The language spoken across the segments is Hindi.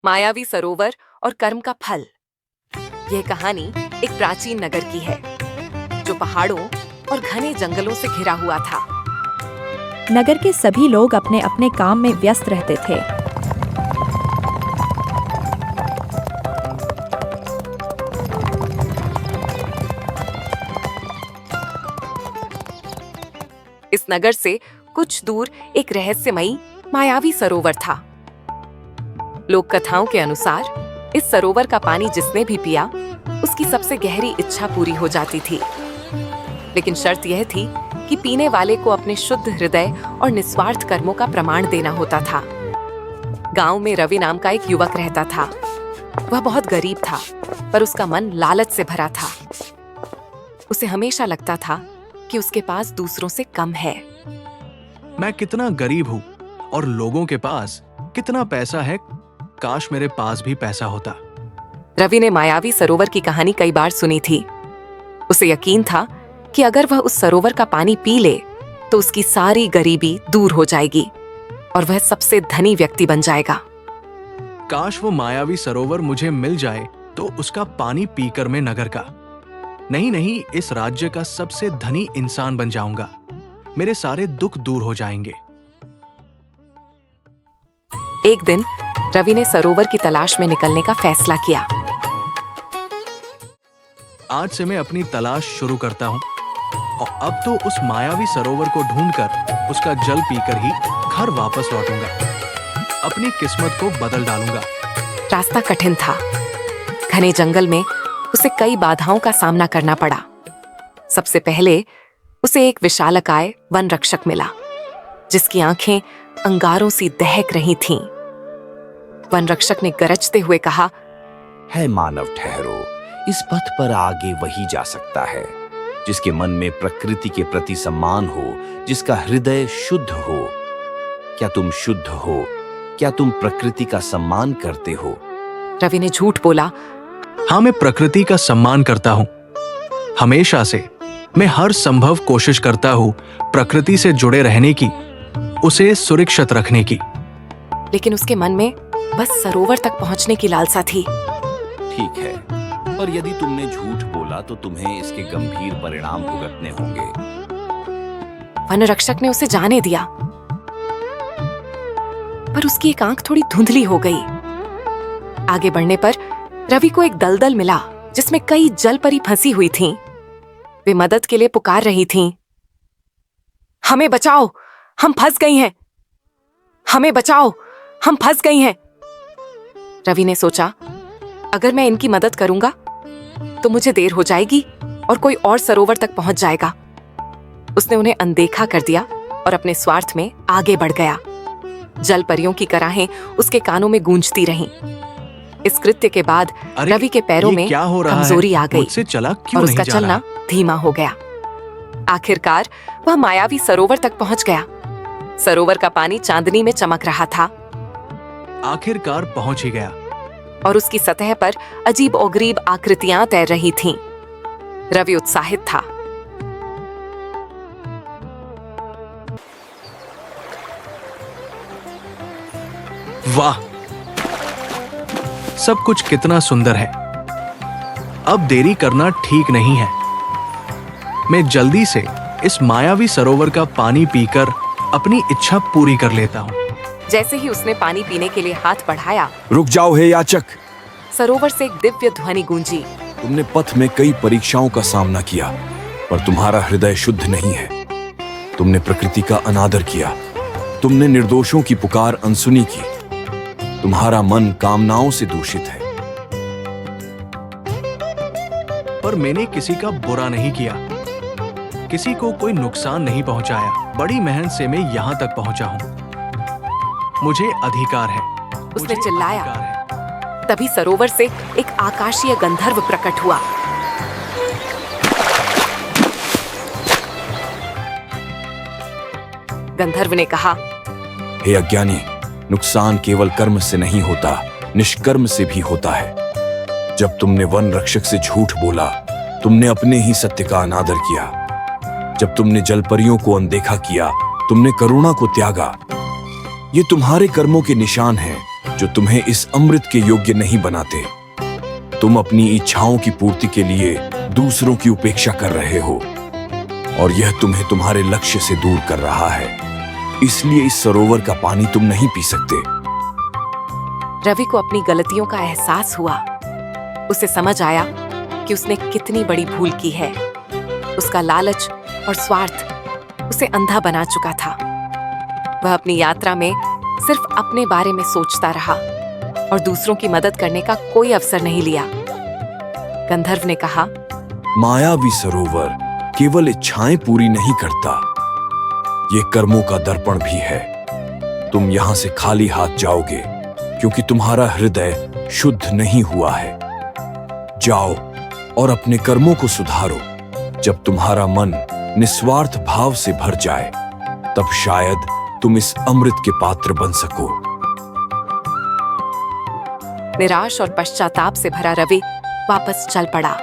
मायावी सरोवर और कर्म का फल। यह कहानी एक प्राचीन नगर की है जो पहाड़ों और घने जंगलों से घिरा हुआ था। नगर के सभी लोग अपने अपने काम में व्यस्त रहते थे। इस नगर से कुछ दूर एक रहस्यमयी मायावी सरोवर था। लोक कथाओं के अनुसार इस सरोवर का पानी जिसने भी पिया उसकी सबसे गहरी इच्छा पूरी हो जाती थी। लेकिन शर्त यह थी कि पीने वाले को अपने शुद्ध हृदय और निस्वार्थ कर्मों का प्रमाण देना होता था। गांव में रवि नाम का एक युवक रहता था। वह बहुत गरीब था, पर उसका मन लालच से भरा था। उसे हमेशा लगता था कि उसके पास दूसरों से कम है। मैं कितना गरीब हूँ और लोगों के पास कितना पैसा है, काश मेरे पास भी पैसा होता। रवि ने मायावी सरोवर की कहानी कई बार सुनी थी। उसे यकीन था कि अगर वह उस सरोवर का पानी पी ले तो उसकी सारी गरीबी दूर हो जाएगी और वह सबसे धनी व्यक्ति बन जाएगा। काश वो मायावी सरोवर मुझे मिल जाए तो उसका पानी पीकर मैं नगर का नहीं, इस राज्य का सबसे धनी इंसान बन जाऊंगा। मेरे सारे दुख दूर हो जाएंगे। एक दिन रवि ने सरोवर की तलाश में निकलने का फैसला किया। आज से मैं अपनी तलाश शुरू करता हूँ और अब तो उस मायावी सरोवर को ढूंढकर उसका जल पीकर ही घर वापस लौटूंगा। अपनी किस्मत को बदल डालूंगा। रास्ता कठिन था। घने जंगल में उसे कई बाधाओं का सामना करना पड़ा। सबसे पहले उसे एक विशालकाय वन रक्षक मिला जिसकी आंखें अंगारों सी दहक रही थीं। वन रक्षक ने गरजते हुए कहा, है मानव ठहरो, इस पथ पर आगे वही जा सकता है जिसके मन में प्रकृति के प्रति सम्मान हो, जिसका हृदय शुद्ध हो। क्या तुम शुद्ध हो? क्या तुम प्रकृति का सम्मान करते हो? रवि ने झूठ बोला। हाँ, मैं प्रकृति का सम्मान करता हूँ। हमेशा से मैं हर संभव कोशिश करता हूँ प्रकृति से जुड़े रहने की, उसे सुरक्षित रखने की। लेकिन उसके मन में बस सरोवर तक पहुंचने की लालसा थी। ठीक है, पर यदि तुमने झूठ बोला तो तुम्हें इसके गंभीर परिणाम भुगतने होंगे। वन रक्षक ने उसे जाने दिया, पर उसकी एक आंख थोड़ी धुंधली हो गई। आगे बढ़ने पर रवि को एक दलदल मिला जिसमें कई जलपरी फंसी हुई थीं। वे मदद के लिए पुकार रही थीं। हमें बचाओ, हम फंस गई हैं। हमें बचाओ, हम फंस गई हैं। रवि ने सोचा, अगर मैं इनकी मदद करूंगा तो मुझे देर हो जाएगी और कोई और सरोवर तक पहुंच जाएगा। उसने उन्हें अनदेखा कर दिया और अपने स्वार्थ में आगे बढ़ गया। जलपरियों की कराहें उसके कानों में गूंजती रहीं। इस कृत्य के बाद रवि के पैरों में कमजोरी आ गई और उसका चलना धीमा हो गया। आखिरकार वह मायावी सरोवर तक पहुंच गया। सरोवर का पानी चांदनी में चमक रहा था। आखिरकार पहुंच ही गया और उसकी सतह पर अजीब और गरीब आकृतियां तैर रही थीं। रवि उत्साहित था। वाह, सब कुछ कितना सुंदर है। अब देरी करना ठीक नहीं है। मैं जल्दी से इस मायावी सरोवर का पानी पीकर अपनी इच्छा पूरी कर लेता हूँ। जैसे ही उसने पानी पीने के लिए हाथ बढ़ाया, रुक जाओ हे याचक। सरोवर से एक दिव्य ध्वनि गूंजी। तुमने पथ में कई परीक्षाओं का सामना किया, पर तुम्हारा हृदय शुद्ध नहीं है। तुमने प्रकृति का अनादर किया। तुमने निर्दोषों की पुकार अनसुनी की। तुम्हारा मन कामनाओं से दूषित है। पर मैंने किसी का बुरा नहीं किया, किसी को कोई नुकसान नहीं पहुंचाया। बड़ी मेहनत से मैं यहाँ तक पहुंचा हूँ। मुझे अधिकार है। उसने चिल्लाया। तभी सरोवर से एक आकाशीय गंधर्व प्रकट हुआ। गंधर्व ने कहा, हे अज्ञानी, नुकसान केवल कर्म से नहीं होता, निष्कर्म से भी होता है। जब तुमने वन रक्षक से झूठ बोला, तुमने अपने ही सत्य का अनादर किया। जब तुमने जलपरियों को अनदेखा किया, तुमने करुणा को त्यागा। ये तुम्हारे कर्मों के निशान हैं जो तुम्हें इस अमृत के योग्य नहीं बनाते। तुम अपनी इच्छाओं की पूर्ति के लिए दूसरों की उपेक्षा कर रहे हो और यह तुम्हें तुम्हारे लक्ष्य से दूर कर रहा है। इसलिए इस सरोवर का पानी तुम नहीं पी सकते। रवि को अपनी गलतियों का एहसास हुआ। उसे समझ आया कि उसने कितनी बड़ी भूल की है। उसका लालच और स्वार्थ उसे अंधा बना चुका था। वह अपनी यात्रा में सिर्फ अपने बारे में सोचता रहा और दूसरों की मदद करने का कोई अवसर नहीं लिया। गंधर्व ने कहा, मायावी सरोवर केवल इच्छाएं पूरी नहीं करता, ये कर्मों का दर्पण भी है। तुम यहां से खाली हाथ जाओगे क्योंकि तुम्हारा हृदय शुद्ध नहीं हुआ है। जाओ और अपने कर्मों को सुधारो। जब तुम्हारा मन निस्वार्थ भाव से भर जाए, तब शायद तुम इस अमृत के पात्र बन सको। निराश और पश्चाताप से भरा रवि वापस चल पड़ा।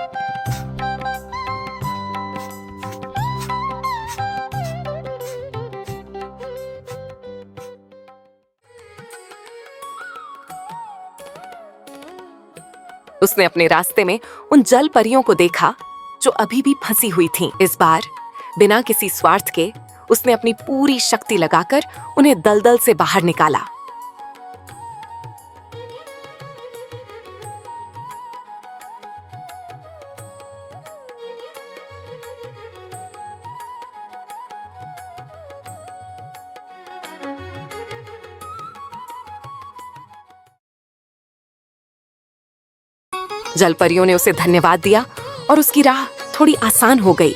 उसने अपने रास्ते में उन जल परियों को देखा जो अभी भी फंसी हुई थीं। इस बार बिना किसी स्वार्थ के उसने अपनी पूरी शक्ति लगाकर उन्हें दलदल से बाहर निकाला। जलपरियों ने उसे धन्यवाद दिया और उसकी राह थोड़ी आसान हो गई।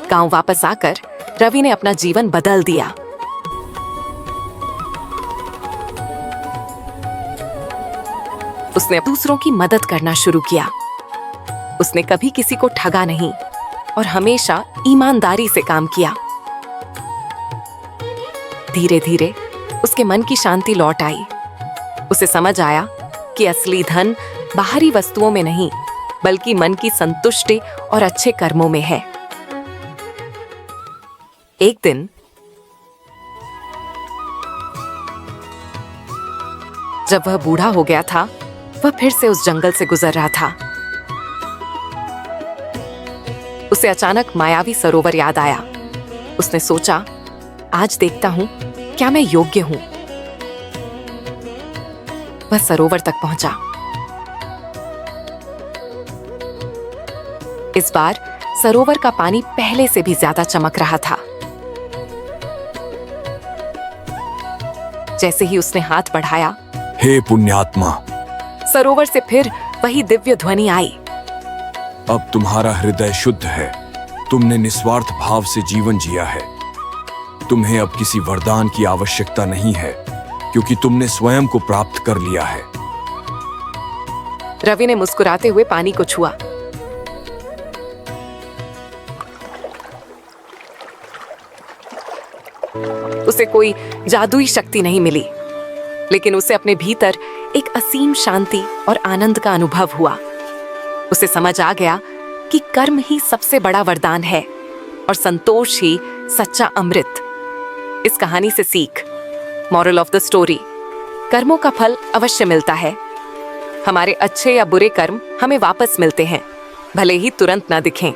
गांव वापस आकर रवि ने अपना जीवन बदल दिया। उसने दूसरों की मदद करना शुरू किया। उसने कभी किसी को ठगा नहीं और हमेशा ईमानदारी से काम किया। धीरे धीरे उसके मन की शांति लौट आई। उसे समझ आया कि असली धन बाहरी वस्तुओं में नहीं, बल्कि मन की संतुष्टि और अच्छे कर्मों में है। एक दिन जब वह बूढ़ा हो गया था, वह फिर से उस जंगल से गुजर रहा था। उसे अचानक मायावी सरोवर याद आया। उसने सोचा, आज देखता हूं क्या मैं योग्य हूं। वह सरोवर तक पहुंचा। इस बार सरोवर का पानी पहले से भी ज्यादा चमक रहा था। जैसे ही उसने हाथ बढ़ाया, हे पुण्यात्मा, सरोवर से फिर वही दिव्य ध्वनि आई। अब तुम्हारा हृदय शुद्ध है। तुमने निस्वार्थ भाव से जीवन जिया है। तुम्हें अब किसी वरदान की आवश्यकता नहीं है, क्योंकि तुमने स्वयं को प्राप्त कर लिया है। रवि ने मुस्कुराते हुए पानी को छुआ। उसे कोई जादुई शक्ति नहीं मिली, लेकिन उसे अपने भीतर एक असीम शांति और आनंद का अनुभव हुआ। उसे समझ आ गया कि कर्म ही सबसे बड़ा वरदान है और संतोष ही सच्चा अमृत। इस कहानी से सीख, मॉरल ऑफ द स्टोरी, कर्मों का फल अवश्य मिलता है। हमारे अच्छे या बुरे कर्म हमें वापस मिलते हैं, भले ही तुरंत ना दिखें।